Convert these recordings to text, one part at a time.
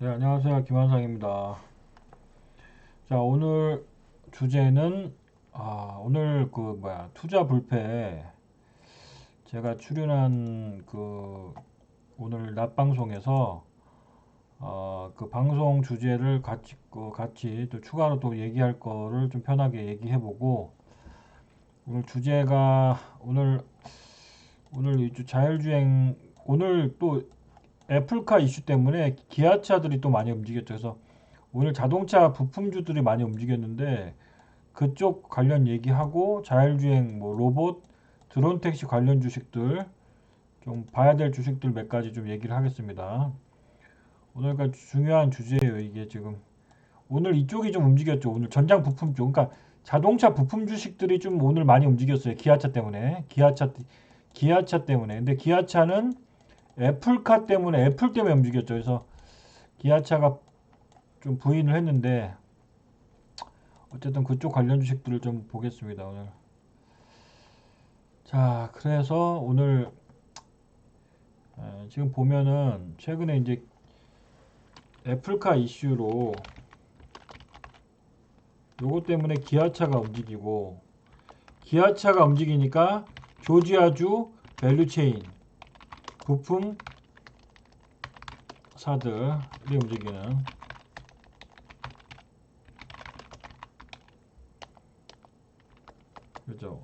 네, 안녕하세요. 김환상입니다. 자, 오늘 주제는, 오늘 투자 불패, 제가 출연한 오늘 낮 방송에서, 그 방송 주제를 같이 또 추가로 또 얘기할 거를 좀 편하게 얘기해보고, 오늘 주제가, 오늘 이 자율주행, 오늘 또 애플카 이슈 때문에 기아차들이 또 많이 움직였죠. 그래서 오늘 자동차 부품주들이 많이 움직였는데 그쪽 관련 얘기하고 자율주행 뭐 로봇 드론 택시 관련 주식들 좀 봐야 될 주식들 몇 가지 좀 얘기를 하겠습니다. 오늘가 중요한 주제예요. 이게 지금 오늘 이쪽이 좀 움직였죠. 오늘 전장 부품 쪽, 그러니까 자동차 부품 주식들이 좀 오늘 많이 움직였어요. 기아차 때문에. 근데 기아차는 애플카 때문에, 애플 때문에 움직였죠. 그래서 기아차가 좀 부인을 했는데 어쨌든 그쪽 관련 주식들을 좀 보겠습니다, 오늘. 자, 그래서 오늘 지금 보면은 최근에 이제 애플카 이슈로 요거 때문에 기아차가 움직이고, 기아차가 움직이니까 조지아주 밸류체인 부품 사들이 움직이는, 그죠?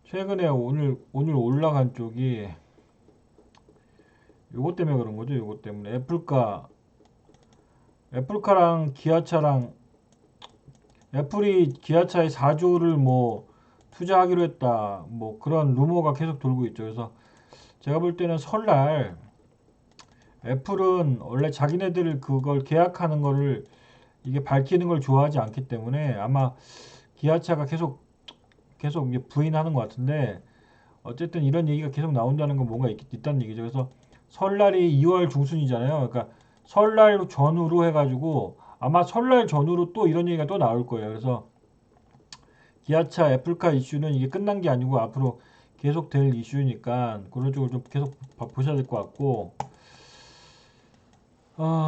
최근에 오늘 올라간 쪽이 요것 때문에 그런 거죠. 요것 때문에 애플카랑 기아차랑, 애플이 기아차에 4조를 뭐 투자하기로 했다, 뭐 그런 루머가 계속 돌고 있죠. 그래서 제가 볼 때는 설날 애플은 원래 자기네들 그걸 계약하는 거를 이게 밝히는 걸 좋아하지 않기 때문에 아마 기아차가 계속 이게 부인하는 것 같은데, 어쨌든 이런 얘기가 계속 나온다는 건 뭔가 있다는 얘기죠. 그래서 설날이 2월 중순이잖아요. 그러니까 설날 전후로 해가지고 아마 설날 전후로 또 이런 얘기가 또 나올 거예요. 그래서 기아차 애플카 이슈는 이게 끝난 게 아니고 앞으로 계속 될 이슈니까 그런 쪽을 좀 계속 보셔야 될 것 같고,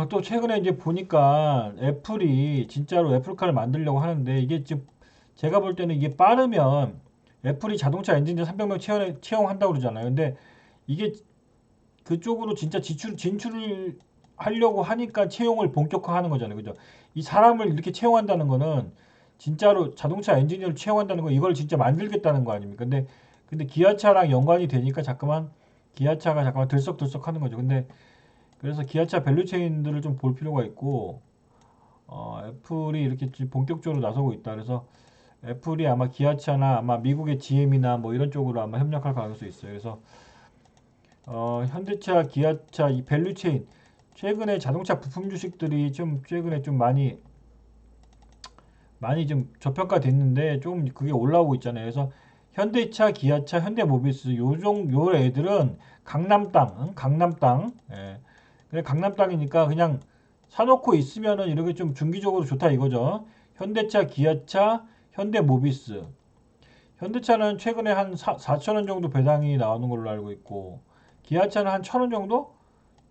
또 최근에 이제 보니까 애플이 진짜로 애플카를 만들려고 하는데, 이게 지금 제가 볼 때는 이게 빠르면 애플이 자동차 엔지니어 300명 채용한다고 그러잖아요. 근데 이게 그쪽으로 진짜 진출을 하려고 하니까 채용을 본격화하는 거잖아요. 그죠? 이 사람을 이렇게 채용한다는 거는 진짜로 자동차 엔지니어를 채용한다는 거, 이걸 진짜 만들겠다는 거 아닙니까? 근데 기아차랑 연관이 되니까 기아차가 자꾸만 들썩들썩 하는 거죠. 근데 그래서 기아차 밸류체인들을 좀 볼 필요가 있고, 애플이 이렇게 지금 본격적으로 나서고 있다. 그래서 애플이 아마 기아차나 아마 미국의 GM이나 뭐 이런 쪽으로 아마 협력할 가능성이 있어요. 그래서 현대차, 기아차 이 밸류체인, 최근에 자동차 부품 주식들이 좀 최근에 좀 많이 좀 저평가됐는데 좀 그게 올라오고 있잖아요. 그래서 현대차, 기아차, 현대모비스 요 애들은 강남 땅, 응? 강남 땅. 예. 그래 강남 땅이니까 그냥 사놓고 있으면은 이렇게 좀 중기적으로 좋다 이거죠. 현대차, 기아차, 현대모비스. 현대차는 최근에 한 4천 원 정도 배당이 나오는 걸로 알고 있고, 기아차는 한 1,000원 정도?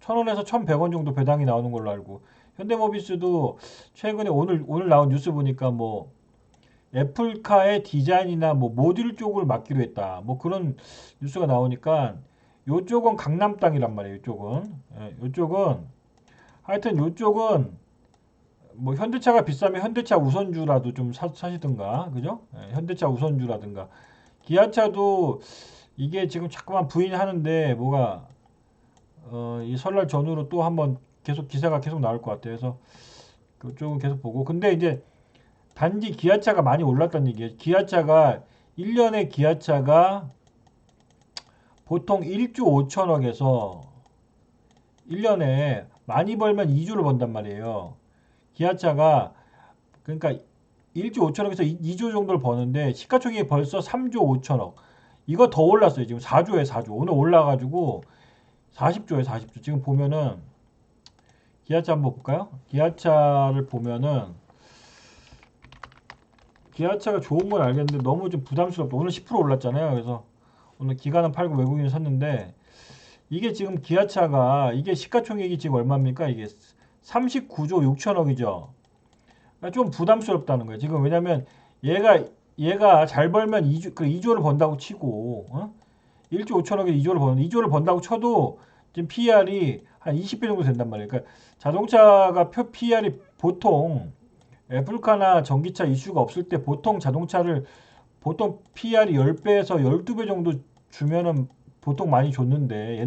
1,000원에서 1,100원 정도 배당이 나오는 걸로 알고, 현대모비스도 최근에 오늘 나온 뉴스 보니까 뭐 애플카의 디자인이나 뭐 모듈 쪽을 맡기로 했다, 뭐 그런 뉴스가 나오니까 요쪽은 강남 땅이란 말이에요. 요쪽은 하여튼 요쪽은 뭐 현대차가 비싸면 현대차 우선주라도 좀 사시든가, 그죠? 현대차 우선주라든가. 기아차도 이게 지금 자꾸만 부인하는데 뭐가 이 설날 전후로 또 한번 계속 기사가 계속 나올 것 같아요. 그래서 그쪽은 계속 보고. 근데 이제 단지 기아차가 많이 올랐다는 얘기예요. 기아차가 1년에 기아차가 보통 1조 5천억에서 1년에 많이 벌면 2조를 번단 말이에요. 기아차가 그러니까 1조 5천억에서 2조 정도를 버는데 시가총액이 벌써 3조 5천억. 이거 더 올랐어요. 지금 4조에 4조. 오늘 올라가지고 40조에 40조. 지금 보면은 기아차 한번 볼까요? 기아차를 보면은 기아차가 좋은 건 알겠는데 너무 좀 부담스럽다. 오늘 10% 올랐잖아요. 그래서 오늘 기관은 팔고 외국인은 샀는데, 이게 지금 기아차가 이게 시가총액이 지금 얼마입니까? 이게 39조 6천억이죠. 그러니까 좀 부담스럽다는 거예요. 지금 왜냐면 얘가 잘 벌면 2조를 번다고 치고 1조 5천억에 2조를 번다고 쳐도 지금 PER이 한 20배 정도 된단 말이에요. 그러니까 자동차가 PER이 보통 애플카나 전기차 이슈가 없을 때 보통 PER이 10배에서 12배 정도 주면은 보통 많이 줬는데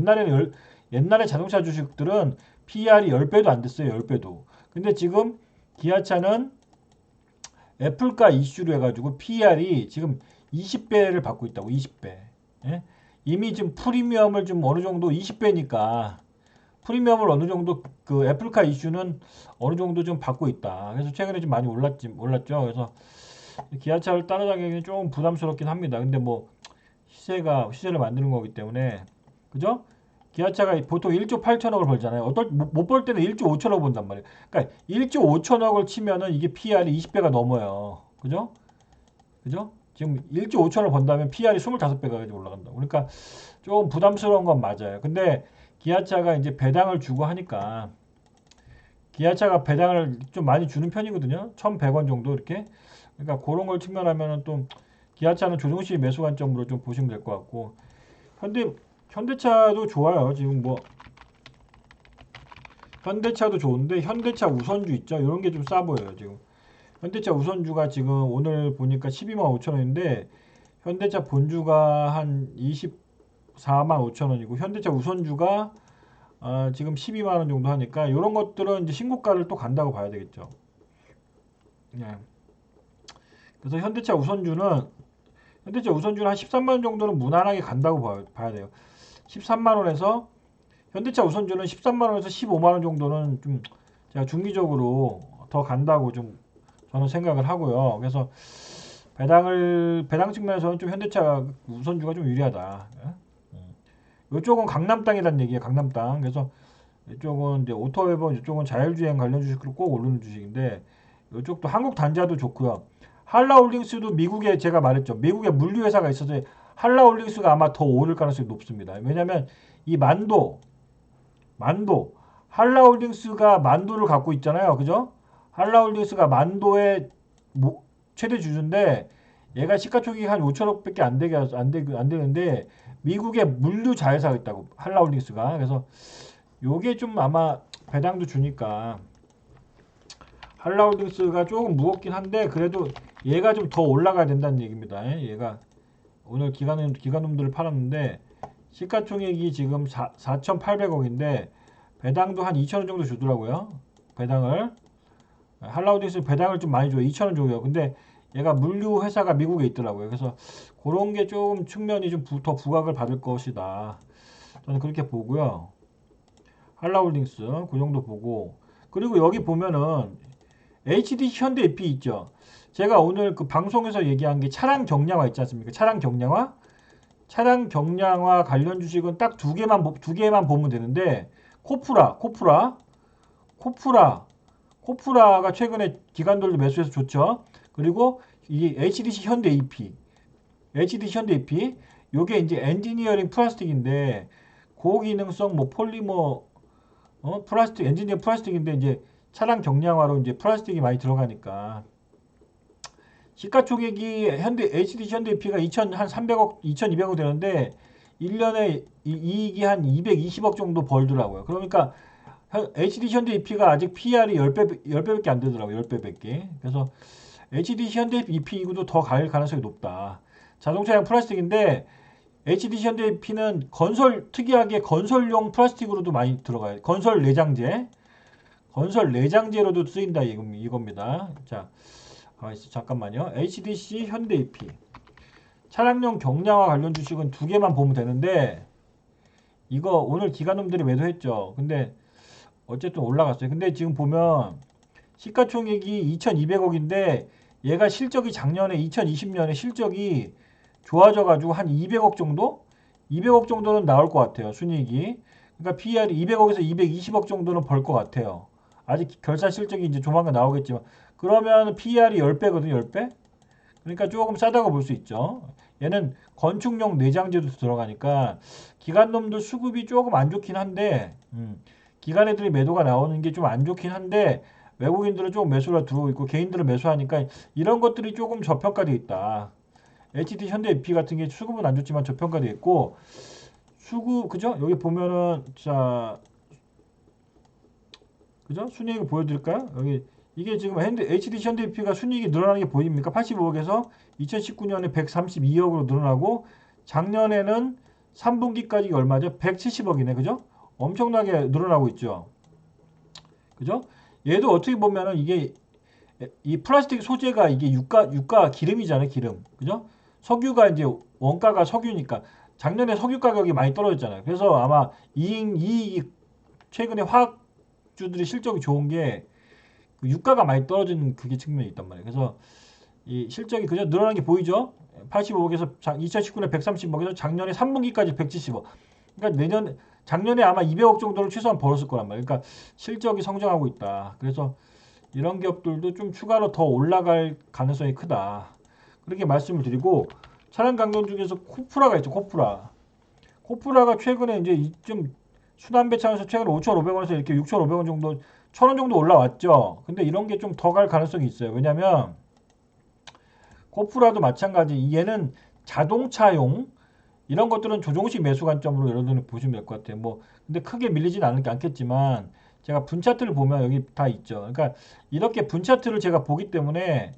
옛날에 자동차 주식들은 PER이 10배도 안 됐어요. 10배도. 근데 지금 기아차는 애플카 이슈로 해가지고 PER이 지금 20배를 받고 있다고. 20배. 예? 이미 지금 프리미엄을 좀 어느 정도 20배니까 프리미엄을 어느 정도 그 애플카 이슈는 어느 정도 좀 받고 있다. 그래서 최근에 좀 많이 올랐죠. 그래서 기아차를 따라가기는 좀 부담스럽긴 합니다. 근데 뭐 시세를 만드는 거기 때문에 그죠? 기아차가 보통 1조 8천억을 벌잖아요. 못 벌 때는 1조 5천억 번단 말이에요. 그러니까 1조 5천억을 치면은 이게 PR이 20배가 넘어요. 그죠? 그죠? 지금 1조 5천을 번다면 PR이 25배가 올라간다. 그러니까 좀 부담스러운 건 맞아요. 근데 기아차가 이제 배당을 주고 하니까 기아차가 배당을 좀 많이 주는 편이거든요. 1,100원 정도 이렇게. 그러니까 그런 걸 측면하면은 또 기아차는 조정시 매수 관점으로 좀 보시면 될 것 같고 현대차도 좋아요. 지금 뭐 현대차도 좋은데 현대차 우선주 있죠. 이런 게 좀 싸 보여요. 지금 현대차 우선주가 지금 오늘 보니까 12만 5천 원인데 현대차 본주가 한 24만 5천 원이고 현대차 우선주가 지금 12만 원 정도 하니까 이런 것들은 이제 신고가를 또 간다고 봐야 되겠죠. 네. 그래서 현대차 우선주는 한 13만 원 정도는 무난하게 간다고 봐야 돼요. 13만 원에서 현대차 우선주는 13만 원에서 15만 원 정도는 좀 제가 중기적으로 더 간다고 좀 저는 생각을 하고요. 그래서 배당 측면에서는 좀 현대차 우선주가 좀 유리하다. 이쪽은 강남 땅이라는 얘기예요. 강남 땅. 그래서 이쪽은 이제 오토웨버, 이쪽은 자율주행 관련 주식으로 꼭 오르는 주식인데 이쪽도 한국 단자도 좋고요. 한라홀딩스도 미국에 제가 말했죠. 미국에 물류회사가 있어서 한라홀딩스가 아마 더 오를 가능성이 높습니다. 왜냐하면 이 만도 한라홀딩스가 만도를 갖고 있잖아요. 그죠? 한라홀딩스가 만도의 최대 주주인데 얘가 시가총액이 한 5천억밖에 안 되는데 미국의 물류 자회사가 있다고 한라홀딩스가. 그래서 요게 좀 아마 배당도 주니까 한라홀딩스가 조금 무겁긴 한데 그래도 얘가 좀 더 올라가야 된다는 얘기입니다. 얘가 오늘 기관놈들을 팔았는데 시가총액이 지금 4,800억인데 배당도 한 2천원 정도 주더라고요. 배당을 한라홀딩스 배당을 좀 많이 줘요. 2천원 줘요. 근데 얘가 물류 회사가 미국에 있더라고요. 그래서 그런 게 좀 측면이 좀 더 부각을 받을 것이다. 저는 그렇게 보고요. 한라홀딩스 그 정도 보고 그리고 여기 보면은 HDC 현대 EP 있죠. 제가 오늘 그 방송에서 얘기한 게 차량 경량화 있지 않습니까? 차량 경량화 관련 주식은 딱 두 개만 보면 되는데 코프라가 최근에 기관들도 매수해서 좋죠. 그리고 이 HDC 현대 EP 요게 이제 엔지니어링 플라스틱인데 고기능성 뭐 폴리머 플라스틱 엔지니어 플라스틱인데 이제 차량 경량화로 이제 플라스틱이 많이 들어가니까 시가총액이 HDC 현대 EP가 2,300억, 2,200억 되는데 1년에 이익이 한 220억 정도 벌더라고요. 그러니까 HDC 현대 EP가 아직 PR이 10배밖에 안 되더라고요. 10배밖에. 그래서 HDC 현대 EP이고도 더 갈 가능성이 높다. 자동차용 플라스틱인데 HDC 현대 EP는 특이하게 건설용 플라스틱으로도 많이 들어가요. 건설 내장재로도 쓰인다 이겁니다. 자, 잠깐만요. HDC 현대 EP 차량용 경량화 관련 주식은 두 개만 보면 되는데 이거 오늘 기관놈들이 매도했죠. 근데 어쨌든 올라갔어요. 근데 지금 보면 시가총액이 2,200억인데 얘가 실적이 작년에 2020년에 실적이 좋아져가지고 한 200억 정도? 200억 정도는 나올 것 같아요. 순이익이. 그러니까 PER이 200억에서 220억 정도는 벌 것 같아요. 아직 결산 실적이 이제 조만간 나오겠지만 그러면 PER이 10배거든요. 10배? 그러니까 조금 싸다고 볼 수 있죠. 얘는 건축용 내장재도 들어가니까 기관놈들 수급이 조금 안 좋긴 한데 기관 애들이 매도가 나오는 게 좀 안 좋긴 한데 외국인들은 조금 매수가 들어오고 있고 개인들은 매수하니까 이런 것들이 조금 저평가되어 있다. HT 현대 EP 같은 게 수급은 안 좋지만 저평가되어 있고 수급 그죠? 여기 보면은 자 그죠? 순이익을 보여드릴까요? 여기 이게 지금 HDC 현대 EP가 순이익이 늘어나는 게 보입니까? 85억에서 2019년에 132억으로 늘어나고 작년에는 3분기까지 얼마죠? 170억이네. 그죠? 엄청나게 늘어나고 있죠. 그죠? 얘도 어떻게 보면은 이게 이 플라스틱 소재가 이게 유가 기름이잖아요. 기름. 그죠? 석유가 이제 원가가 석유니까 작년에 석유 가격이 많이 떨어졌잖아요. 그래서 아마 이익이 최근에 화학주들이 실적이 좋은 게 그 유가가 많이 떨어지는 그게 측면이 있단 말이에요. 그래서 이 실적이 그저 늘어나는 게 보이죠? 85억에서 2019년에 130억에서 작년에 3분기까지 170억. 그러니까 작년에 아마 200억 정도를 최소한 벌었을 거란 말이에요. 그러니까 실적이 성장하고 있다. 그래서 이런 기업들도 좀 추가로 더 올라갈 가능성이 크다. 그렇게 말씀을 드리고 차량 강론 중에서 코프라가 있죠. 코프라가 최근에 이제 좀 순환배 차에서 최근에 5,500원에서 이렇게 6,500원 정도 1,000원 정도 올라왔죠. 근데 이런 게 좀 더 갈 가능성이 있어요. 왜냐면 코프라도 마찬가지. 얘는 자동차용 이런 것들은 조종식 매수 관점으로 여러분들 보시면 될 것 같아요. 뭐 근데 크게 밀리진 않겠지만 제가 분차트를 보면 여기 다 있죠. 그러니까 이렇게 분차트를 제가 보기 때문에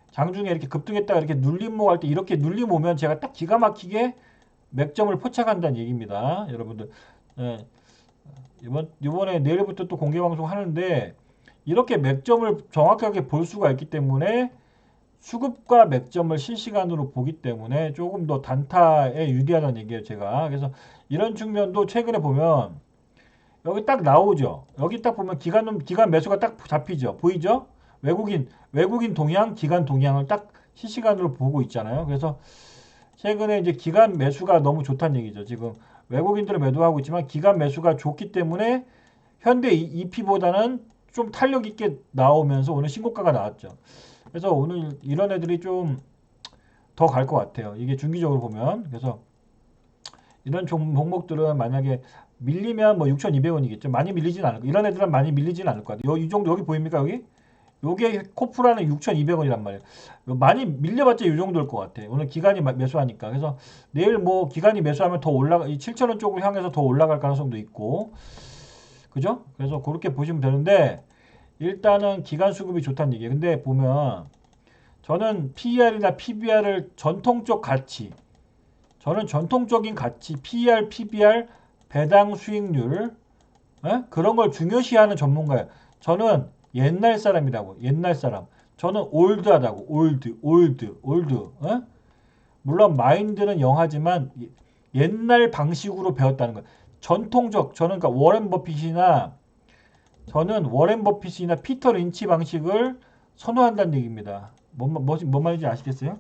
장중에 이렇게 급등했다가 이렇게 눌림목 할 때 이렇게 눌림 오면 제가 딱 기가 막히게 맥점을 포착한다는 얘기입니다. 여러분들. 예, 이번에 내일부터 또 공개 방송 하는데 이렇게 맥점을 정확하게 볼 수가 있기 때문에 수급과 맥점을 실시간으로 보기 때문에 조금 더 단타에 유리하다는 얘기예요, 제가. 그래서 이런 측면도 최근에 보면 여기 딱 나오죠. 여기 딱 보면 기간 매수가 딱 잡히죠. 보이죠? 외국인 동향, 기간 동향을 딱 실시간으로 보고 있잖아요. 그래서 최근에 이제 기간 매수가 너무 좋다는 얘기죠. 지금 외국인들을 매도하고 있지만 기간 매수가 좋기 때문에 현대 EP보다는 좀 탄력 있게 나오면서 오늘 신고가가 나왔죠. 그래서 오늘 이런 애들이 좀 더 갈 것 같아요. 이게 중기적으로 보면. 그래서 이런 종목들은 만약에 밀리면 뭐 6,200원이겠죠. 많이 밀리진 않을 거. 이런 애들은 많이 밀리진 않을 것 같아요. 이 정도 여기 보입니까 여기? 요게 코프라는 6,200원이란 말이에요. 많이 밀려봤자 이 정도일 것 같아. 오늘 기간이 매수하니까. 그래서 내일 뭐 기간이 매수하면 더 올라가, 이 7,000원 쪽으로 향해서 더 올라갈 가능성도 있고. 그죠? 그래서 그렇게 보시면 되는데, 일단은 기간 수급이 좋다는 얘기예요. 근데 보면, 저는 PER이나 PBR을 전통적 가치, 저는 전통적인 가치, PER, PBR, 배당 수익률, 그런 걸 중요시하는 전문가예요. 저는 옛날 사람이라고. 옛날 사람. 저는 올드하다고. 올드. 물론 마인드는 영하지만 옛날 방식으로 배웠다는 거예요. 전통적. 저는 그러니까 워렌 버핏이나 피터 린치 방식을 선호한다는 얘기입니다. 뭔 말인지 아시겠어요?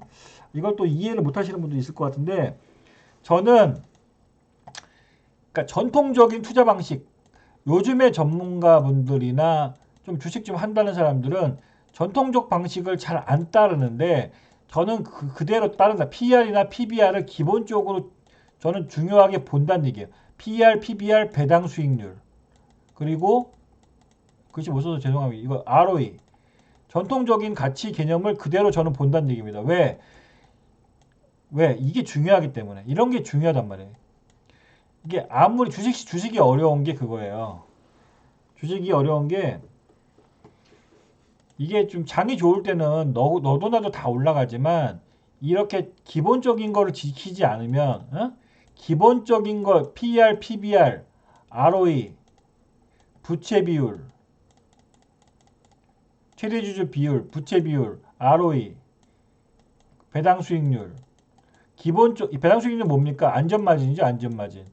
이걸 또 이해를 못 하시는 분도 있을 것 같은데 저는 그러니까 전통적인 투자 방식 요즘의 전문가분들이나 좀 주식 좀 한다는 사람들은 전통적 방식을 잘 안 따르는데 저는 그대로 따른다. PER이나 PBR을 기본적으로 저는 중요하게 본다는 얘기예요. PER, PBR 배당 수익률 그리고 글씨 못 써서 죄송합니다. 이거 ROE 전통적인 가치 개념을 그대로 저는 본다는 얘기입니다. 왜? 이게 중요하기 때문에 이런 게 중요하단 말이에요. 이게 아무리 주식이 어려운 게 그거예요. 주식이 어려운 게 이게 좀 장이 좋을 때는 너도 나도 다 올라가지만 이렇게 기본적인 거를 지키지 않으면 기본적인 거 PER, PBR, ROE, 부채 비율, 최대 주주 비율, 부채 비율, ROE, 배당 수익률 배당 수익률 뭡니까? 안전마진이죠, 안전마진.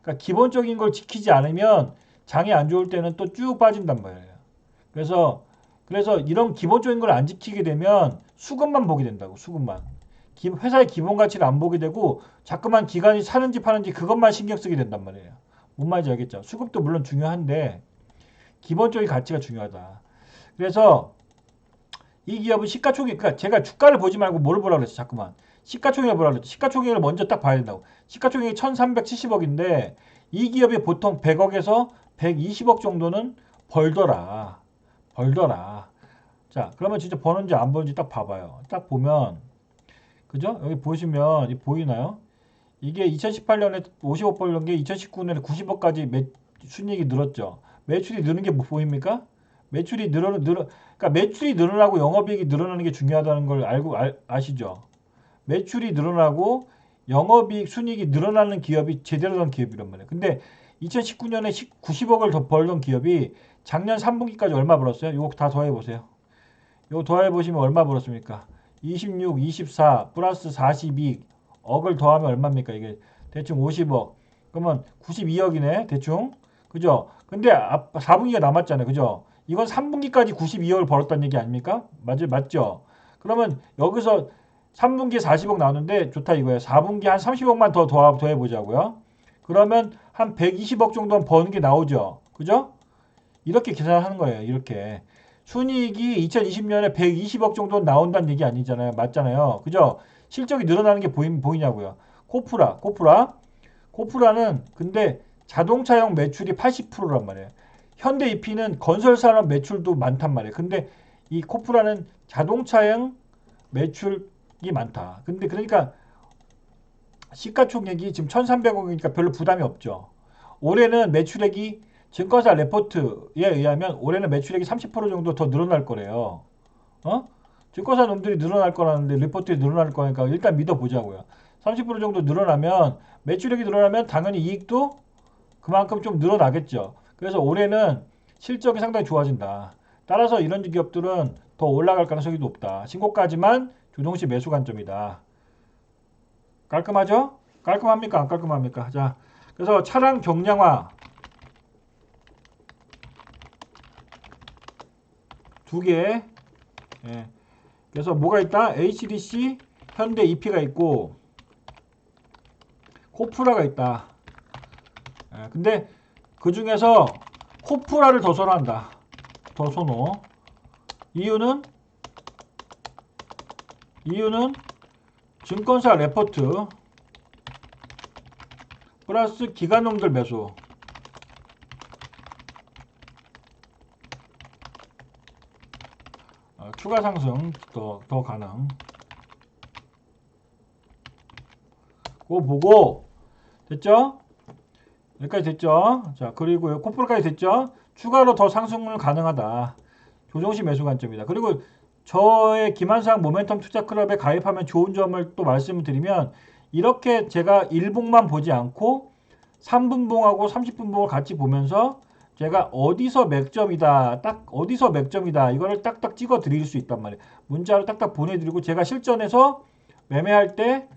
그러니까 기본적인 걸 지키지 않으면 장이 안 좋을 때는 또 쭉 빠진단 말이에요. 그래서 이런 기본적인 걸 안 지키게 되면 수급만 보게 된다고. 수급만. 회사의 기본 가치를 안 보게 되고 자꾸만 기관이 사는지 파는지 그것만 신경 쓰게 된단 말이에요. 뭔 말인지 알겠죠? 수급도 물론 중요한데 기본적인 가치가 중요하다. 그래서 이 기업은 시가총액, 그러니까 제가 주가를 보지 말고 뭘 보라고 그랬어, 자꾸만. 시가총액을 보라고 그랬죠. 시가총액을 먼저 딱 봐야 된다고. 시가총액이 1,370억인데 이 기업이 보통 100억에서 120억 정도는 벌더라. 벌더라. 자, 그러면 진짜 버는지 안 버는지 딱 봐봐요. 딱 보면, 그죠? 여기 보시면, 보이나요? 이게 2018년에 50억 벌던 게 2019년에 90억까지 순이익이 늘었죠. 매출이 느는 게 뭐 보입니까? 매출이 그러니까 매출이 늘어나고 영업이익이 늘어나는 게 중요하다는 걸 아시죠? 매출이 늘어나고 영업이익, 순이익이 늘어나는 기업이 제대로 된 기업이란 말이에요. 근데 2019년에 90억을 더 벌던 기업이 작년 3분기까지 얼마 벌었어요? 이거 다 더해보세요. 이거 더해보시면 얼마 벌었습니까? 26, 24 플러스 42억을 더하면 얼마입니까? 이게 대충 50억. 그러면 92억이네. 대충. 그죠? 근데 4분기가 남았잖아요. 그죠? 이건 3분기까지 92억을 벌었다는 얘기 아닙니까? 맞죠? 그러면 여기서 3분기에 40억 나오는데 좋다 이거예요. 4분기 한 30억만 더 더해보자고요. 그러면 한 120억 정도는 버는 게 나오죠. 그죠? 이렇게 계산하는 거예요. 이렇게. 순이익이 2020년에 120억 정도 나온다는 얘기 아니잖아요. 맞잖아요. 그죠? 실적이 늘어나는 게 보이냐고요. 코프라는 근데 자동차용 매출이 80%란 말이에요. 현대 EP는 건설산업 매출도 많단 말이에요. 근데 이 코프라는 자동차용 매출이 많다. 근데 그러니까 시가총액이 지금 1,300억이니까 별로 부담이 없죠. 올해는 매출액이 증권사 레포트에 의하면 올해는 매출액이 30% 정도 더 늘어날 거래요. 증권사 놈들이 늘어날 거라는데 리포트에 늘어날 거니까 일단 믿어보자고요. 30% 정도 늘어나면 매출액이 늘어나면 당연히 이익도 그만큼 좀 늘어나겠죠. 그래서 올해는 실적이 상당히 좋아진다. 따라서 이런 기업들은 더 올라갈 가능성이 높다. 신고가지만 조정시 매수 관점이다. 깔끔하죠? 깔끔합니까? 안 깔끔합니까? 자, 그래서 차량 경량화 두 개. 예. 그래서 뭐가 있다? HDC, 현대 EP가 있고 코프라가 있다. 예. 근데 그 중에서 코프라를 더 선호한다. 더 선호. 이유는 증권사 레포트 플러스 기관놈들 매수. 추가 상승 더 가능. 그거 보고 됐죠? 여기까지 됐죠? 자, 그리고 코프라까지 됐죠? 추가로 더 상승은 가능하다. 조정시 매수 관점이다. 그리고 저의 김한상 모멘텀 투자 클럽에 가입하면 좋은 점을 또 말씀을 드리면 이렇게 제가 1봉만 보지 않고 3분봉하고 30분봉을 같이 보면서 제가 어디서 맥점이다, 딱 어디서 맥점이다 이거를 딱딱 찍어 드릴 수 있단 말이에요. 문자로 딱딱 보내드리고 제가 실전에서 매매할 때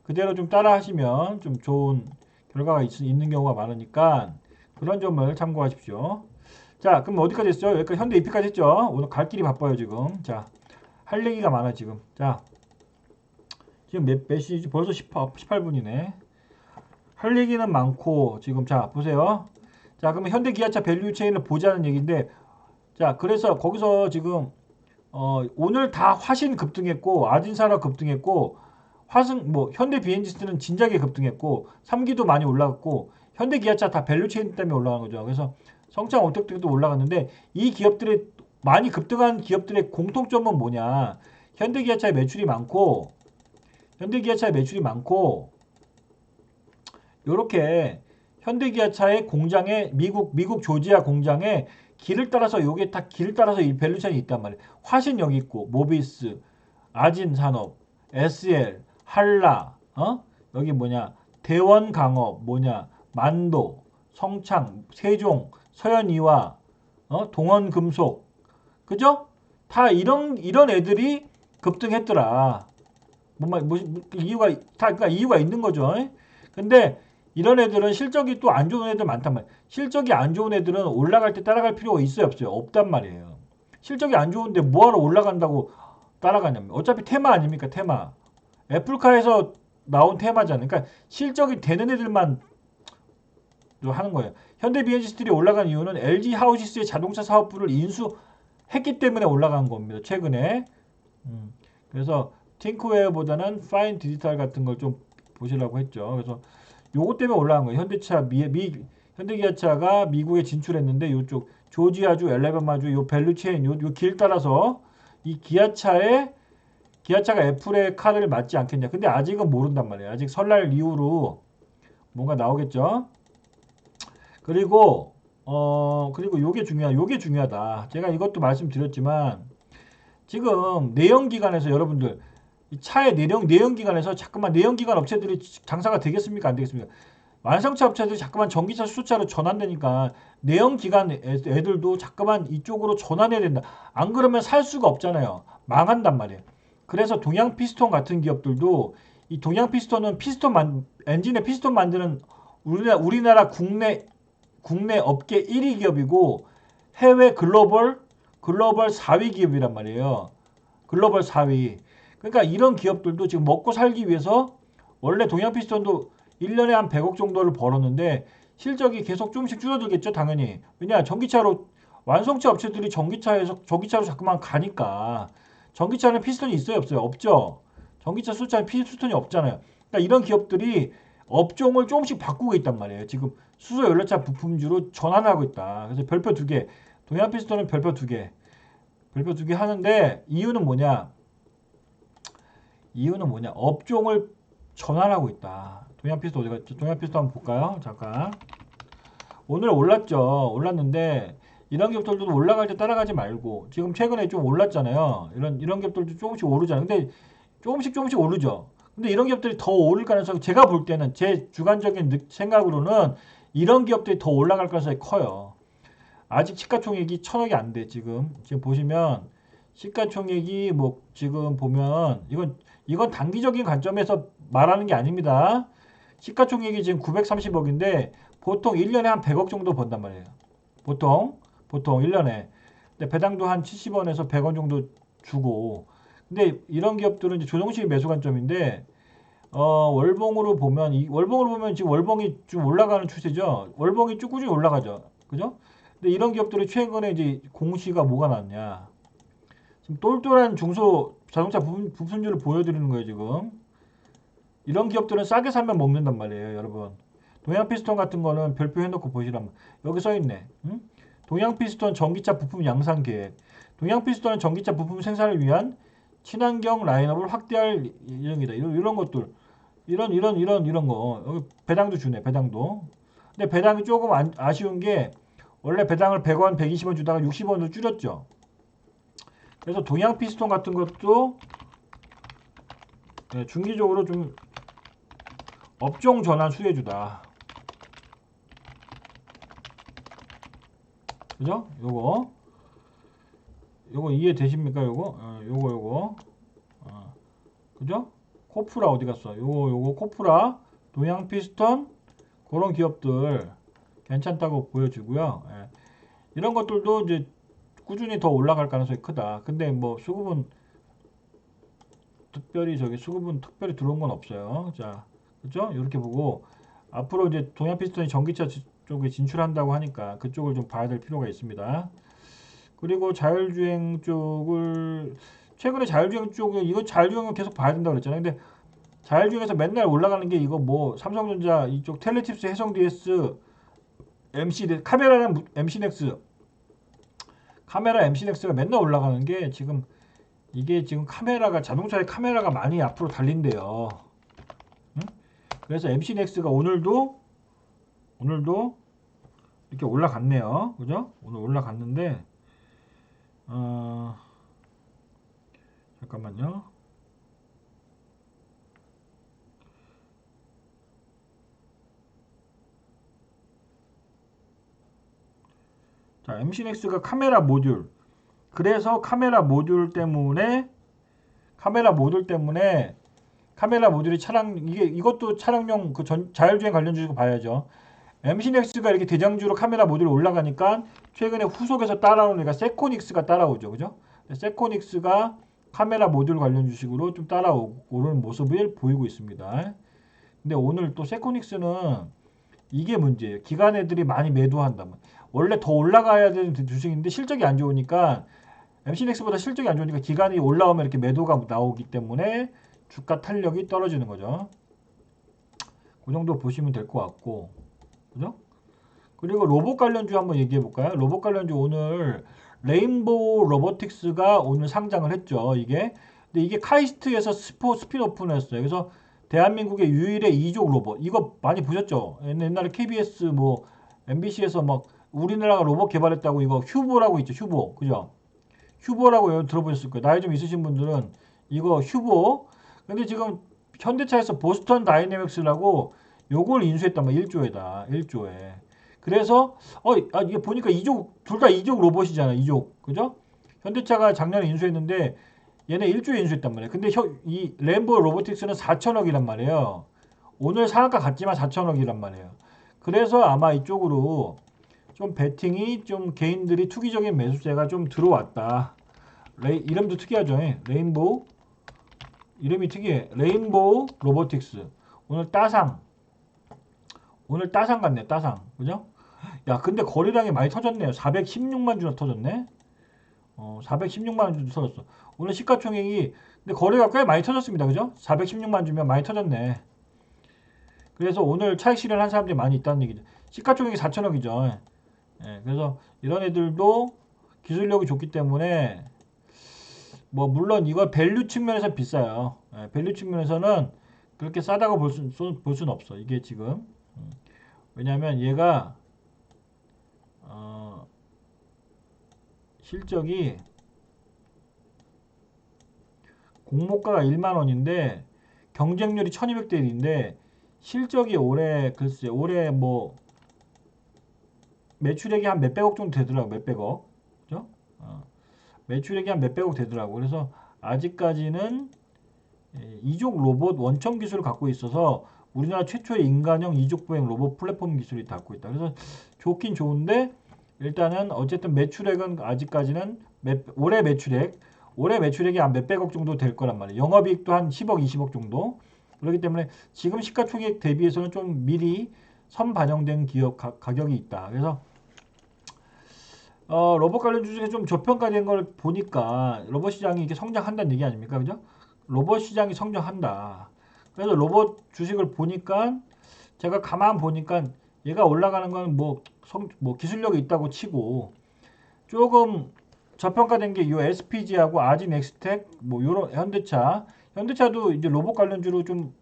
그대로 좀 따라 하시면 좀 좋은 결과가 있는 경우가 많으니까 그런 점을 참고하십시오. 자, 그럼 어디까지 했죠? 여기까지 현대 EP까지 했죠? 오늘 갈 길이 바빠요, 지금. 자, 할 얘기가 많아, 지금. 자, 지금 몇 시지? 벌써 18분이네. 할 얘기는 많고, 지금, 자, 보세요. 자, 그러면 현대 기아차 밸류 체인을 보자는 얘기인데, 자, 그래서 거기서 지금, 오늘 다 화신 급등했고, 아진산업 급등했고, 현대 비엔지스는 진작에 급등했고, 3기도 많이 올라갔고, 현대 기아차 다 밸류 체인 때문에 올라간 거죠. 그래서 성장 어택도 올라갔는데 이 기업들의 많이 급등한 기업들의 공통점은 뭐냐? 현대기아차의 매출이 많고 요렇게 현대기아차의 공장에 미국 조지아 공장에 길을 따라서 요게 다 길을 따라서 이 밸류체인이 있단 말이에요. 화신 여기 있고 모비스, 아진산업, SL, 한라, 여기 뭐냐? 대원강업 뭐냐? 만도, 성창, 세종, 서현이와 동원금속, 그죠? 다 이런 애들이 급등했더라. 이유가 그러니까 이유가 있는 거죠. 근데 이런 애들은 실적이 또 안 좋은 애들 많단 말이에요. 실적이 안 좋은 애들은 올라갈 때 따라갈 필요가 있어요, 없어요? 없단 말이에요. 실적이 안 좋은데 뭐하러 올라간다고 따라가냐면 어차피 테마 아닙니까? 테마. 애플카에서 나온 테마잖아요. 그러니까 실적이 되는 애들만 하는 거예요. 현대 비엔지스들이 올라간 이유는 LG 하우시스의 자동차 사업부를 인수했기 때문에 올라간 겁니다. 최근에. 그래서 팅크웨어보다는 파인 디지털 같은 걸 좀 보시려고 했죠. 그래서 요것 때문에 올라간 거예요. 현대차 현대기아차가 미국에 진출했는데 이쪽 조지아주, 엘레바마주 요 밸류체인 요 길 따라서 이 기아차가 애플의 카드를 맞지 않겠냐. 근데 아직은 모른단 말이에요. 아직 설날 이후로 뭔가 나오겠죠. 그리고 요게 중요하다. 제가 이것도 말씀드렸지만 지금 내연기관에서 여러분들 이 차의 내연기관에서 자꾸만 내연기관 업체들이 장사가 되겠습니까? 안 되겠습니까? 완성차 업체들이 자꾸만 전기차 수소차로 전환되니까 내연기관 애들도 자꾸만 이쪽으로 전환해야 된다. 안 그러면 살 수가 없잖아요. 망한단 말이에요. 그래서 동양 피스톤 같은 기업들도 이 동양 피스톤은 엔진에 피스톤 만드는 우리나라 국내 업계 1위 기업이고 해외 글로벌 4위 기업이란 말이에요. 글로벌 4위. 그러니까 이런 기업들도 지금 먹고 살기 위해서 원래 동양 피스톤도 1년에 한 100억 정도를 벌었는데 실적이 계속 조금씩 줄어들겠죠, 당연히. 왜냐, 전기차로 완성차 업체들이 전기차로 자꾸만 가니까 전기차는 피스톤이 있어요, 없어요? 없죠. 전기차 수차는 피스톤이 없잖아요. 그러니까 이런 기업들이 업종을 조금씩 바꾸고 있단 말이에요. 지금 수소 연료차 부품주로 전환하고 있다. 그래서 별표 2개. 동양 피스톤은 별표 2개. 별표 2개 하는데 이유는 뭐냐? 업종을 전환하고 있다. 동양 피스톤 어디 갔죠? 동양 피스톤 한번 볼까요? 잠깐. 오늘 올랐죠. 올랐는데 이런 기업들도 올라갈 때 따라가지 말고 지금 최근에 좀 올랐잖아요. 이런 기업들도 조금씩 오르잖아요. 근데 조금씩 오르죠. 근데 이런 기업들이 더 오를 가능성이 제가 볼 때는 제 주관적인 생각으로는 이런 기업들이 더 올라갈 가능성이 커요. 아직 시가총액이 1000억이 안 돼. 지금 보시면 시가총액이 뭐 지금 보면 이건 단기적인 관점에서 말하는 게 아닙니다. 시가총액이 지금 930억인데 보통 1년에 한 100억 정도 번단 말이에요. 보통 1년에. 근데 배당도 한 70원에서 100원 정도 주고. 근데 이런 기업들은 이제 조정식 매수 관점인데 월봉으로 보면 지금 월봉이 좀 올라가는 추세죠. 월봉이 쭉 꾸준히 올라가죠. 그죠? 근데 이런 기업들이 최근에 이제 공시가 뭐가 났냐? 지금 똘똘한 중소 자동차 부품주를 보여드리는 거예요, 지금. 이런 기업들은 싸게 사면 먹는단 말이에요, 여러분. 동양 피스톤 같은 거는 별표 해놓고 보시라면 여기 써 있네. 응? 동양 피스톤 전기차 부품 양산 계획. 동양 피스톤은 전기차 부품 생산을 위한 친환경 라인업을 확대할 예정이다. 이런 것들. 이런 거. 여기 배당도 주네, 배당도. 근데 배당이 조금 아쉬운 게 원래 배당을 100원, 120원 주다가 60원으로 줄였죠. 그래서 동양 피스톤 같은 것도 중기적으로 좀 업종 전환 수혜주다. 그죠? 요거 이해되십니까? 요거. 그죠? 코프라 어디 갔어? 요거 코프라, 동양 피스톤 그런 기업들 괜찮다고 보여지고요. 이런 것들도 이제 꾸준히 더 올라갈 가능성이 크다. 근데 뭐 수급은 특별히 들어온 건 없어요. 자, 그죠? 이렇게 보고 앞으로 이제 동양 피스톤이 전기차 쪽에 진출한다고 하니까 그쪽을 좀 봐야 될 필요가 있습니다. 그리고 자율주행 쪽을 최근에 자율주행 쪽에 이거 자율주행은 계속 봐야 된다고 그랬잖아요. 근데 자율주행에서 맨날 올라가는 게 이거 뭐 삼성전자 이쪽 텔레tip스 해성 DS 카메라랑 MC넥스 카메라 MC넥스가 맨날 올라가는 게 지금 이게 지금 자동차의 카메라가 많이 앞으로 달린대요. 응? 그래서 MC넥스가 오늘도 이렇게 올라갔네요. 그죠? 오늘 올라갔는데 잠깐만요. 자, MC넥스가 카메라 모듈. 그래서 카메라 모듈 때문에 카메라 모듈이 이것도 차량용 자율주행 관련 주식 봐야죠. MC넥스가 이렇게 대장주로 카메라 모듈 올라가니까 최근에 후속에서 따라오니까 세코닉스가 따라오죠. 그죠? 세코닉스가 카메라 모듈 관련 주식으로 좀 따라오는 모습을 보이고 있습니다. 근데 오늘 또 세코닉스는 이게 문제예요. 기관 애들이 많이 매도한다면. 원래 더 올라가야 되는 주식인데 실적이 안 좋으니까 MC넥스보다 실적이 안 좋으니까 기관이 올라오면 이렇게 매도가 나오기 때문에 주가 탄력이 떨어지는 거죠. 그 정도 보시면 될 것 같고. 그죠? 그리고 로봇 관련주 한번 얘기해 볼까요? 로봇 관련주 오늘 레인보우 로보틱스가 오늘 상장을 했죠. 이게. 근데 이게 카이스트에서 스핀오프를 했어요. 그래서 대한민국의 유일의 이족 로봇. 이거 많이 보셨죠? 옛날에 KBS 뭐 MBC에서 막 우리나라가 로봇 개발했다고 이거 휴보라고 있죠. 휴보. 그죠? 휴보라고 여러분 들어보셨을 거예요. 나이 좀 있으신 분들은 이거 휴보. 근데 지금 현대차에서 보스턴 다이내믹스라고 요걸 인수했단 말이야. 1조에다. 1조에. 그래서 이게 보니까 이족 둘 다 이족 로봇이잖아. 이족. 그죠? 현대차가 작년에 인수했는데 얘네 1조에 인수했단 말이야. 근데 이 램보 로보틱스는 4천억이란 말이에요. 오늘 상한가 같지만 4천억이란 말이에요. 그래서 아마 이쪽으로 좀 베팅이 좀 개인들이 투기적인 매수세가 좀 들어왔다. 이름도 특이하죠. 레인보우 이름이 특이해. 레인보우 로보틱스. 오늘 따상. 오늘 따상 같네. 따상. 그죠? 야 근데 거래량이 많이 터졌네요. 416만 주나 터졌네. 416만 주 터졌어. 오늘 시가총액이 근데 거래가 꽤 많이 터졌습니다. 그죠? 416만 주면 많이 터졌네. 그래서 오늘 차익 실현한 사람들이 많이 있다는 얘기죠. 시가총액이 4천억이죠. 예, 그래서 이런 애들도 기술력이 좋기 때문에 뭐 물론 이거 밸류 측면에서 비싸요. 예, 밸류 측면에서는 그렇게 싸다고 볼 수는 없어. 이게 지금 왜냐하면 얘가 실적이 공모가가 1만 원인데 경쟁률이 1200대 1인데 실적이 올해 글쎄 올해 뭐 매출액이 한 몇백억 정도 되더라고. 몇백억. 그죠? 매출액이 한 몇백억 되더라고. 그래서 아직까지는 이족 로봇 원천 기술을 갖고 있어서 우리나라 최초의 인간형 이족 보행 로봇 플랫폼 기술이 갖고 있다. 그래서 좋긴 좋은데 일단은 어쨌든 매출액은 아직까지는 올해 매출액이 한 몇백억 정도 될 거란 말이에요. 영업이익도 한 10억, 20억 정도. 그렇기 때문에 지금 시가총액 대비해서는 좀 미리 선반영된 기업 가격이 있다. 그래서 로봇 관련 주식에 좀 저평가된 걸 보니까 로봇 시장이 이렇게 성장한다는 얘기 아닙니까? 그죠? 로봇 시장이 성장한다. 그래서 로봇 주식을 보니까 제가 가만 보니까 얘가 올라가는 건 뭐 기술력이 있다고 치고 조금 저평가된 게 이 SPG하고 아진엑스텍 뭐 요런 현대차도 이제 로봇 관련주로 좀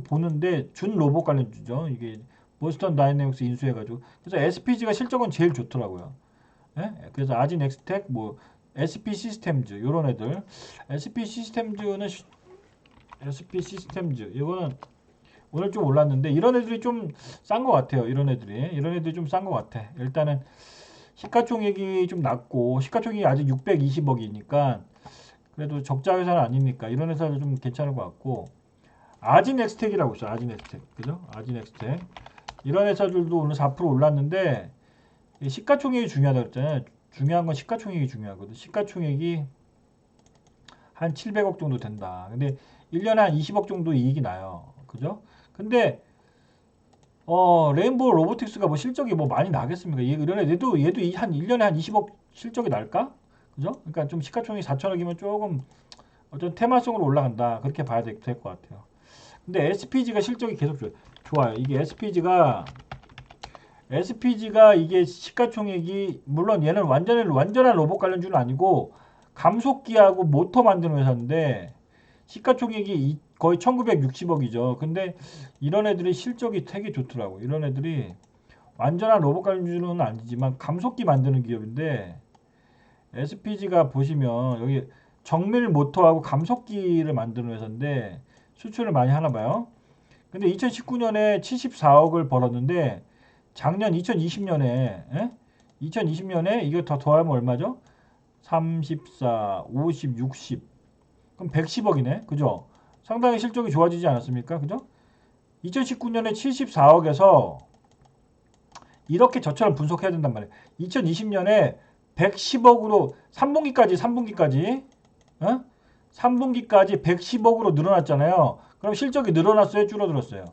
보는데 준 로봇 관련주죠. 이게 보스턴 다이내믹스 인수해가지고 그래서 SPG가 실적은 제일 좋더라고요. 예? 그래서 아진엑스텍 뭐 SP 시스템즈 요런 애들 SP 시스템즈 이거는 오늘 좀 올랐는데 이런 애들이 좀 싼 것 같아요. 이런 애들이 좀 싼 것 같아. 일단은 시가총액이 좀 낮고 시가총액이 아직 620억이니까 그래도 적자 회사는 아니니까 이런 회사도 좀 괜찮을 것 같고 아진엑스텍이라고 있어요. 아진엑스텍 그죠? 아진엑스텍 이런 회사들도 오늘 4% 올랐는데 시가총액이 중요하다고 했잖아요. 중요한 건 시가총액이 중요하거든. 시가총액이 한 700억 정도 된다. 근데 1년에 한 20억 정도 이익이 나요. 그죠? 근데 레인보우 로보틱스가 뭐 실적이 뭐 많이 나겠습니까? 얘도 한 1년에 한 20억 실적이 날까? 그죠? 그러니까 좀 시가총액이 4천억이면 조금 어떤 테마성으로 올라간다. 그렇게 봐야 될 것 같아요. 근데 SPG가 실적이 계속 좋아요. 이게 SPG가 이게 시가총액이 물론 얘는 완전한 로봇 관련주는 아니고 감속기하고 모터 만드는 회사인데 시가총액이 거의 1960억이죠. 근데 이런 애들이 실적이 되게 좋더라고. 이런 애들이 완전한 로봇 관련주는 아니지만 감속기 만드는 기업인데 SPG가 보시면 여기 정밀 모터하고 감속기를 만드는 회사인데 수출을 많이 하나 봐요. 근데 2019년에 74억을 벌었는데 작년 2020년에 2020년에 이거 더 더하면 얼마죠? 34, 50, 60 그럼 110억이네. 그죠? 상당히 실적이 좋아지지 않았습니까? 그죠? 2019년에 74억에서 이렇게 저처럼 분석해야 된단 말이에요. 2020년에 110억으로 3분기까지 3분기까지 110억으로 늘어났잖아요. 그럼 실적이 늘어났어요? 줄어들었어요?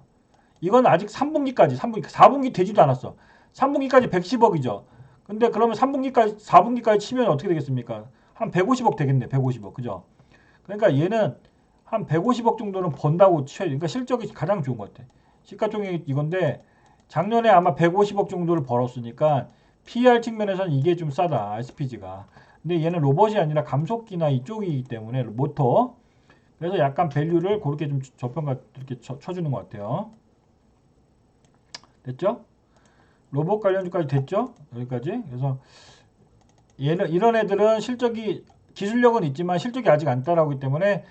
이건 아직 4분기 되지도 않았어. 3분기까지 110억이죠. 근데 그러면 4분기까지 치면 어떻게 되겠습니까? 한 150억 되겠네. 150억. 그죠? 그러니까 얘는 한 150억 정도는 번다고 치어야 돼. 그러니까 실적이 가장 좋은 것 같아. 시가총액 이건데 작년에 아마 150억 정도를 벌었으니까 PR 측면에서는 이게 좀 싸다. SPG가. 근데 얘는 로봇이 아니라 감속기나 이쪽이기 때문에 모터. 그래서 약간 밸류를 그렇게 좀 저평가 이렇게 쳐주는 것 같아요. 됐죠? 로봇 관련주까지 됐죠? 여기까지. 그래서 얘는 이런 애들은 실적이 기술력은 있지만 실적이 아직 안 따라오기 때문에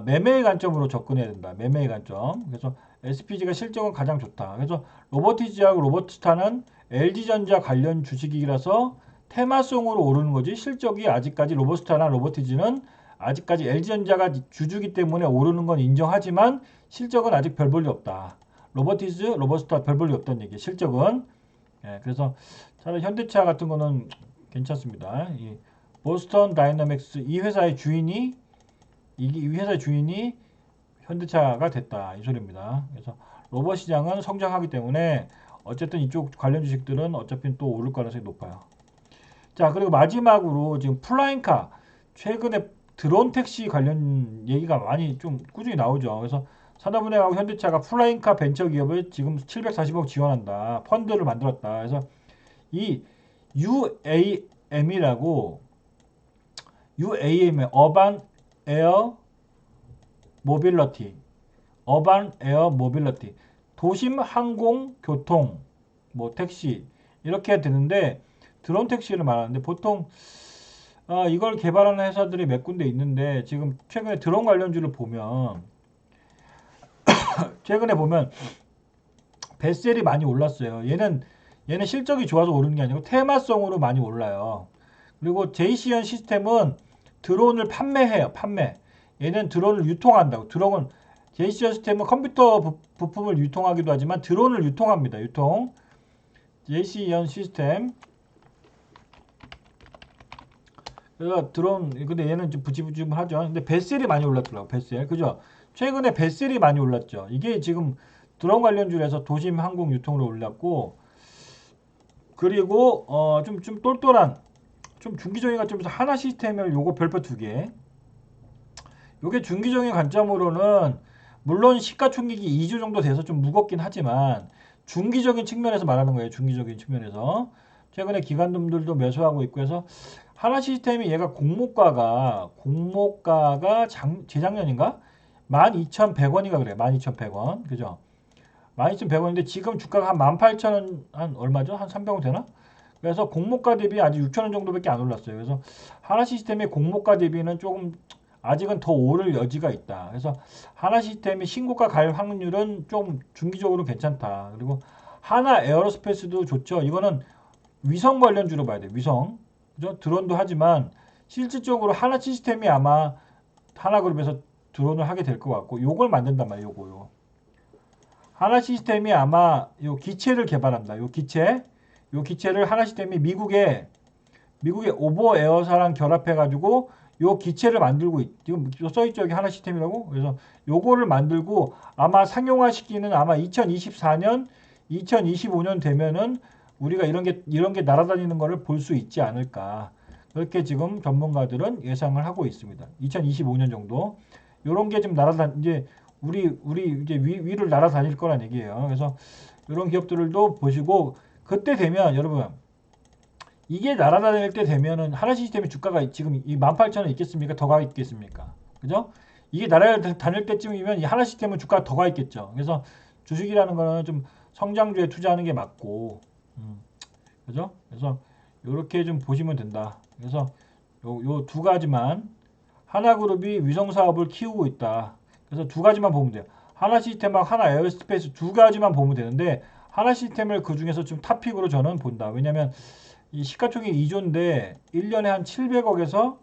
매매의 관점으로 접근해야 된다. 매매의 관점. 그래서 SPG가 실적은 가장 좋다. 그래서 로보티지하고 로보스타는 LG전자 관련 주식이라서 테마성으로 오르는 거지 실적이 아직까지 로보스타나 로보티지는 아직까지 LG전자가 주주기 때문에 오르는 건 인정하지만 실적은 아직 별 볼 일 없다. 로보티즈, 로보스타 별 볼 일 없다는 얘기. 실적은. 예, 그래서 차라리 현대차 같은 거는 괜찮습니다. 이 보스턴 다이너믹스 이 회사의 주인이 현대차가 됐다 이 소리입니다. 그래서 로봇 시장은 성장하기 때문에 어쨌든 이쪽 관련 주식들은 어차피 또 오를 가능성이 높아요. 자, 그리고 마지막으로 지금 플라잉카 최근에 드론 택시 관련 얘기가 많이 좀 꾸준히 나오죠. 그래서 산업은행하고 현대차가 플라잉카 벤처 기업을 지금 740억 지원한다. 펀드를 만들었다. 그래서 이 UAM이라고 어반 에어 모빌러티 어반 에어 모빌러티 도심 항공 교통 뭐 택시 이렇게 되는데 드론 택시를 말하는데 보통 이걸 개발하는 회사들이 몇 군데 있는데 지금 최근에 드론 관련주를 보면 뱃셀이 많이 올랐어요. 얘는 실적이 좋아서 오르는 게 아니고 테마성으로 많이 올라요. 그리고 제이시언 시스템은 드론을 판매해요. 판매. 얘는 드론을 유통한다고. 드론은 제이시언 시스템은 컴퓨터 부품을 유통하기도 하지만 드론을 유통합니다. 유통. 제이시언 시스템. 그래서 드론 근데 얘는 좀 부지부지하죠. 근데 뱃셀이 많이 올랐더라고. 뱃셀. 그죠? 최근에 뱃셀이 많이 올랐죠. 이게 지금 드론 관련주에서 도심 항공 유통으로 올랐고 그리고 좀 똘똘한 좀 중기적인 관점에서 하나 시스템을 요거 별표 2개. 요게 중기적인 관점으로는 물론 시가총액이 2조 정도 돼서 좀 무겁긴 하지만 중기적인 측면에서 말하는 거예요. 중기적인 측면에서. 최근에 기관들도 매수하고 있고 해서 하나 시스템이 얘가 공모가가 재작년인가? 12,100원인가 그래. 12,100원. 그죠? 12,100원인데 지금 주가가 한 18,000원 한 얼마죠? 한 300원 되나? 그래서 공모가 대비 아직 6,000원 정도밖에 안 올랐어요. 그래서 하나 시스템의 공모가 대비는 조금 아직은 더 오를 여지가 있다. 그래서 하나 시스템이 신고가 갈 확률은 좀 중기적으로 괜찮다. 그리고 하나 에어로스페이스도 좋죠. 이거는 위성 관련주로 봐야 돼. 위성. 그죠? 드론도 하지만 실질적으로 하나 시스템이 아마 하나그룹에서 드론을 하게 될 것 같고 요걸 만든단 말이에요. 요거요. 하나 시스템이 아마 요 기체를 개발한다. 요 기체를 하나 시스템이 미국의 오버에어사랑 결합해 가지고 요 기체를 만들고 지금 써있죠. 여기 하나 시스템이라고. 그래서 요거를 만들고 아마 상용화 시기는 아마 2024년 2025년 되면은 우리가 이런 게 날아다니는 거를 볼 수 있지 않을까. 그렇게 지금 전문가들은 예상을 하고 있습니다. 2025년 정도. 요런 게 좀 이제 우리 이제 위를 날아다닐 거란 얘기예요. 그래서 이런 기업들도 보시고 그때 되면 여러분 이게 날아다닐 때 되면은 하나 시스템의 주가가 지금 이 18,000원 있겠습니까? 더 가 있겠습니까? 그죠? 이게 날아다닐 때쯤이면 이 하나 시스템은 주가가 더 가 있겠죠. 그래서 주식이라는 거는 좀 성장주에 투자하는 게 맞고, 그죠? 그래서 이렇게 좀 보시면 된다. 그래서 요 두 가지만 하나그룹이 위성 사업을 키우고 있다. 그래서 두 가지만 보면 돼요. 하나 시스템하고 하나 에어스페이스 두 가지만 보면 되는데 하나 시스템을 그 중에서 좀 탑픽으로 저는 본다. 왜냐면 이 시가총액 2조인데 1년에 한 700억에서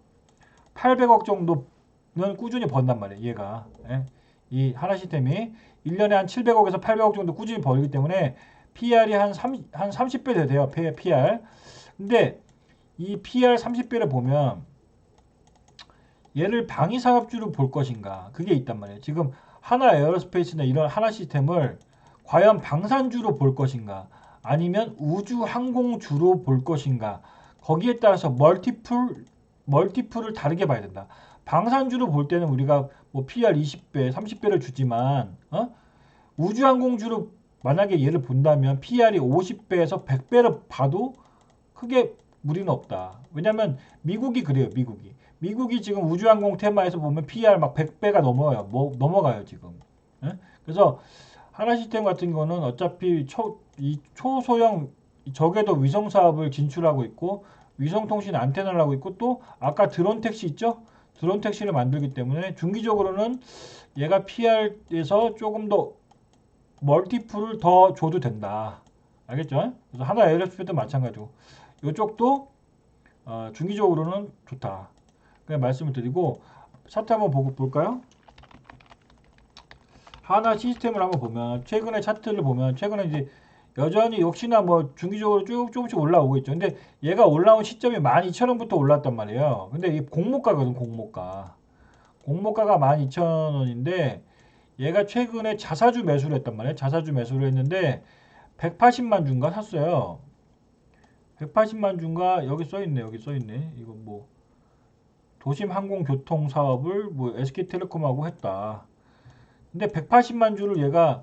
800억 정도는 꾸준히 번단 말이에요. 얘가. 예? 이 하나 시스템이 1년에 한 700억에서 800억 정도 꾸준히 벌기 때문에 PR이 한 30배 돼요. PR. 근데 이 PR 30배를 보면 얘를 방위산업주로 볼 것인가 그게 있단 말이에요. 지금 하나 에어로스페이스나 이런 하나 시스템을 과연 방산주로 볼 것인가 아니면 우주 항공주로 볼 것인가 거기에 따라서 멀티플을 다르게 봐야 된다. 방산주로 볼 때는 우리가 뭐 PR 20배, 30배를 주지만 우주 항공주로 만약에 얘를 본다면 PR이 50배에서 100배를 봐도 크게 무리는 없다. 왜냐면 미국이 그래요. 미국이 지금 우주항공 테마에서 보면 PR 막 100배가 넘어요. 뭐 넘어가요 지금. 예? 그래서 하나 시스템 같은 거는 어차피 이 초소형 적외도 위성 사업을 진출하고 있고 위성 통신 안테나를 하고 있고 또 아까 드론 택시 있죠? 드론 택시를 만들기 때문에 중기적으로는 얘가 PR에서 조금 더 멀티플을 더 줘도 된다. 알겠죠? 그래서 하나 에어로스페이스도 마찬가지고 이쪽도 중기적으로는 좋다. 그냥 말씀을 드리고 차트 한번 보고 볼까요? 하나 시스템을 한번 보면 최근에 차트를 보면 최근에 이제 여전히 역시나 뭐 중기적으로 쭉 조금씩 올라오고 있죠. 근데 얘가 올라온 시점이 12,000원부터 올랐단 말이에요. 근데 이 공모가거든, 공모가. 공모가가 12,000원인데 얘가 최근에 자사주 매수를 했단 말이에요. 자사주 매수를 했는데 180만 주인가 샀어요. 180만 주인가 여기 써 있네. 여기 써 있네. 이거 뭐 도심 항공교통 사업을 뭐 SK텔레콤하고 했다. 근데 180만 주를 얘가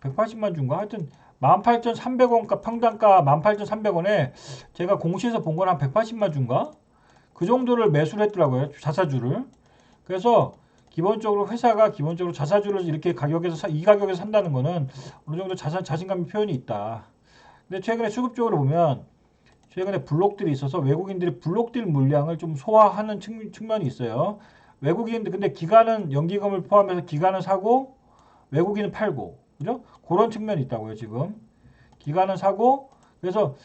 180만 주인가 하여튼 18,300원가 평당가 18,300원에 제가 공시에서 본 건 한 180만 주인가? 그 정도를 매수를 했더라고요. 자사주를. 그래서 기본적으로 회사가 기본적으로 자사주를 이렇게 이 가격에서 산다는 거는 어느 정도 자신감의 표현이 있다. 근데 최근에 수급적으로 보면 최근에 블록들이 있어서 외국인들이 블록들 물량을 좀 소화하는 측면이 있어요. 외국인들 근데 기간은 연기금을 포함해서 기간은 사고 외국인은 팔고 그죠? 그런 측면이 있다고요 지금. 기간은 사고 그래서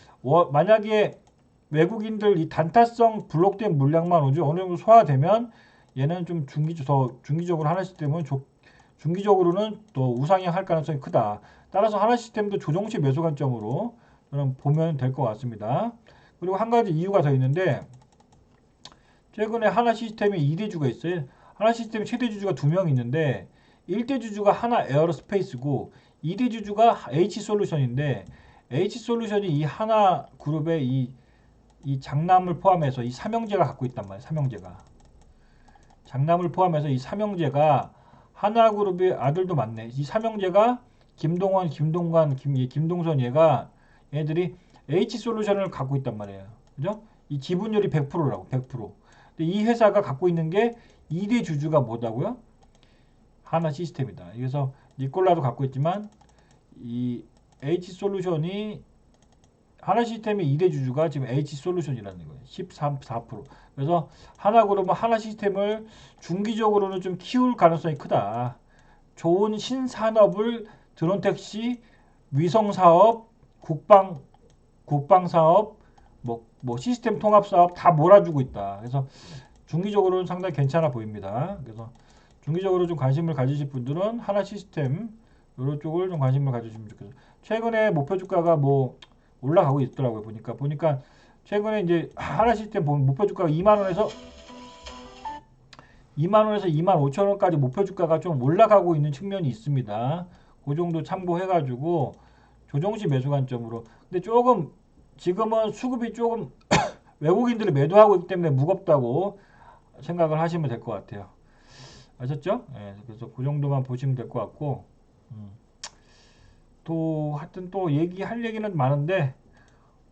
만약에 외국인들 이 단타성 블록된 물량만 어느 정도 소화되면 얘는 좀 중기적으로 하나 시스템은 중기적으로는 또 우상향할 가능성이 크다. 따라서 하나 시스템도 조정시 매수 관점으로 저는 보면 될 것 같습니다. 그리고 한 가지 이유가 더 있는데 최근에 하나 시스템에 2대 주가 있어요. 하나 시스템 최대 주주가 2명 있는데 1대 주주가 하나 에어로스페이스고 2대 주주가 H솔루션인데 H솔루션이 이 하나 그룹의 이 장남을 포함해서 이 삼형제가 갖고 있단 말이에요. 삼형제가. 장남을 포함해서 이 삼형제가 하나그룹의 아들도 많네. 이 삼형제가 김동원, 김동관, 김동선 얘들이 H솔루션을 갖고 있단 말이에요. 그죠? 이 지분율이 100%라고. 100%. 근데 이 회사가 갖고 있는 게 2대 주주가 뭐다고요? 하나 시스템이다. 그래서 니콜라도 갖고 있지만 이 H솔루션이 하나 시스템의 2대 주주가 지금 H솔루션이라는 거예요. 13.4%. 그래서 하나그룹은 하나 시스템을 중기적으로는 좀 키울 가능성이 크다. 좋은 신산업을 드론택시, 위성사업, 국방사업, 뭐 시스템 통합사업 다 몰아주고 있다. 그래서 중기적으로는 상당히 괜찮아 보입니다. 그래서 중기적으로 좀 관심을 가지실 분들은 하나 시스템 이런 쪽을 좀 관심을 가지시면 좋겠어요. 최근에 목표 주가가 뭐 올라가고 있더라고요. 보니까 최근에 이제 하나 시스템 보면 목표 주가가 2만 원에서 2만 5천 원까지 목표 주가가 좀 올라가고 있는 측면이 있습니다. 그 정도 참고해가지고 조정시 매수 관점으로. 근데 조금 지금은 수급이 조금 외국인들이 매도하고 있기 때문에 무겁다고 생각을 하시면 될 것 같아요. 아셨죠? 네, 그래서 그 정도만 보시면 될 것 같고 또 하여튼 또 할 얘기는 많은데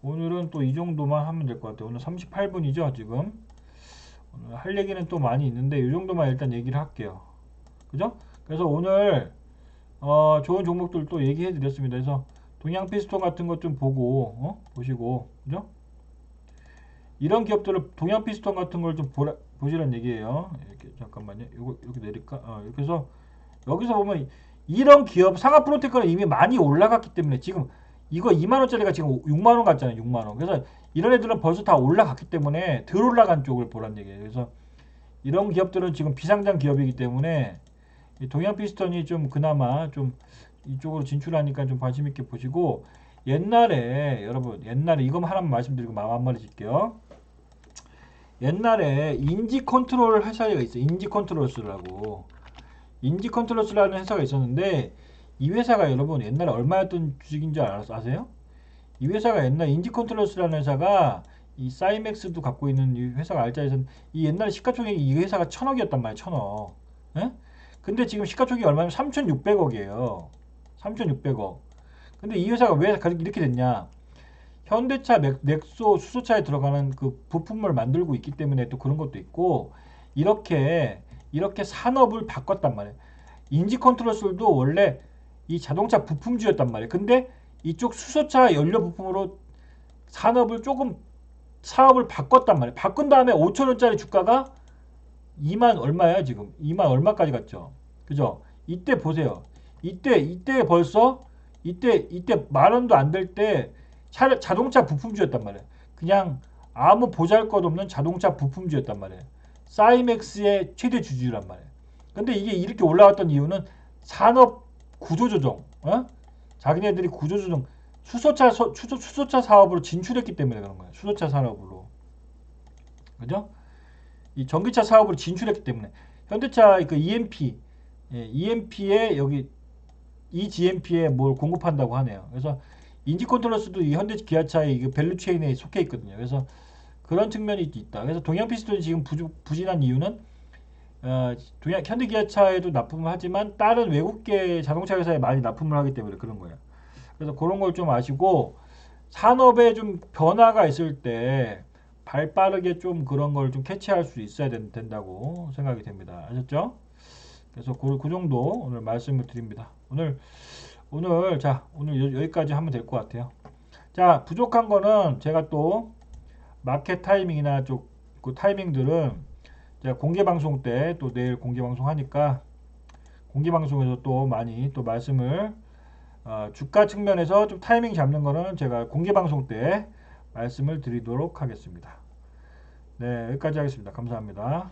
오늘은 또 이 정도만 하면 될 것 같아요. 오늘 38분이죠 지금. 오늘 할 얘기는 또 많이 있는데 이 정도만 일단 얘기를 할게요. 그죠? 그래서 오늘 좋은 종목들 또 얘기해 드렸습니다. 그래서 동양 피스톤 같은 것 좀 보고 보시고 그죠? 이런 기업들을 동양 피스톤 같은 걸 좀 보시란 얘기예요. 이렇게 잠깐만요. 이거 이렇게 내릴까? 이렇게 해서 여기서 보면 이런 기업 상하 프로테크는 이미 많이 올라갔기 때문에 지금 이거 2만 원짜리가 지금 6만 원 같잖아요. 6만 원. 그래서 이런 애들은 벌써 다 올라갔기 때문에 덜 올라간 쪽을 보란 얘기예요. 그래서 이런 기업들은 지금 비상장 기업이기 때문에 동양 피스톤이 좀 그나마 좀 이쪽으로 진출하니까 좀 관심 있게 보시고 옛날에 여러분 옛날에 이거 하나만 말씀드리고 마무리 짓게요. 옛날에 인지 컨트롤 회사가 있어요. 인지 컨트롤스라고. 인지 컨트롤스라는 회사가 있었는데 이 회사가 여러분 옛날에 얼마였던 주식인 줄 아세요? 이 회사가 옛날 인지 컨트롤스라는 회사가 이 사이맥스도 갖고 있는 이 회사가 알짜에서는 이 옛날에 시가총액이 이 회사가 1,000억이었단 말이에요. 1,000억. 예? 근데 지금 시가총액이 얼마냐면 3,600억이에요. 3,600억. 근데 이 회사가 왜 이렇게 됐냐? 현대차, 넥소, 수소차에 들어가는 그 부품을 만들고 있기 때문에 또 그런 것도 있고, 이렇게 산업을 바꿨단 말이에요. 인지 컨트롤술도 원래 이 자동차 부품주였단 말이에요. 근데 이쪽 수소차 연료 부품으로 산업을 조금 사업을 바꿨단 말이에요. 바꾼 다음에 5천원짜리 주가가 2만 얼마야 지금? 2만 얼마까지 갔죠. 그죠? 이때 보세요. 이때 벌써 이때 만 원도 안 될 때 자동차 부품주였단 말이에요. 그냥 아무 보잘것없는 자동차 부품주였단 말이에요. 사이맥스의 최대 주주란 말이에요. 근데 이게 이렇게 올라왔던 이유는 산업 구조조정, 자기네들이 구조조정, 수소차 사업으로 진출했기 때문에 그런 거예요. 수소차 산업으로. 그죠? 이 전기차 사업으로 진출했기 때문에. 현대차 그 EMP, EMP에 여기 EGMP에 뭘 공급한다고 하네요. 그래서 인지 컨트롤러스도 이 현대 기아차의 이 밸류 체인에 속해 있거든요. 그래서 그런 측면이 있다. 그래서 동양 피스톤이 지금 부진한 이유는 현대 기아차에도 납품을 하지만 다른 외국계 자동차 회사에 많이 납품을 하기 때문에 그런 거예요. 그래서 그런 걸 좀 아시고 산업에 좀 변화가 있을 때 발빠르게 좀 그런 걸 좀 캐치할 수 있어야 된다고 생각이 됩니다. 아셨죠? 그래서 그 정도 오늘 말씀을 드립니다. 오늘 여기까지 하면 될 것 같아요. 자, 부족한 거는 제가 또 마켓 타이밍이나 그 타이밍들은 제가 공개 방송 때 또 내일 공개 방송 하니까 공개 방송에서 또 많이 또 말씀을 주가 측면에서 좀 타이밍 잡는 거는 제가 공개 방송 때 말씀을 드리도록 하겠습니다. 네, 여기까지 하겠습니다. 감사합니다.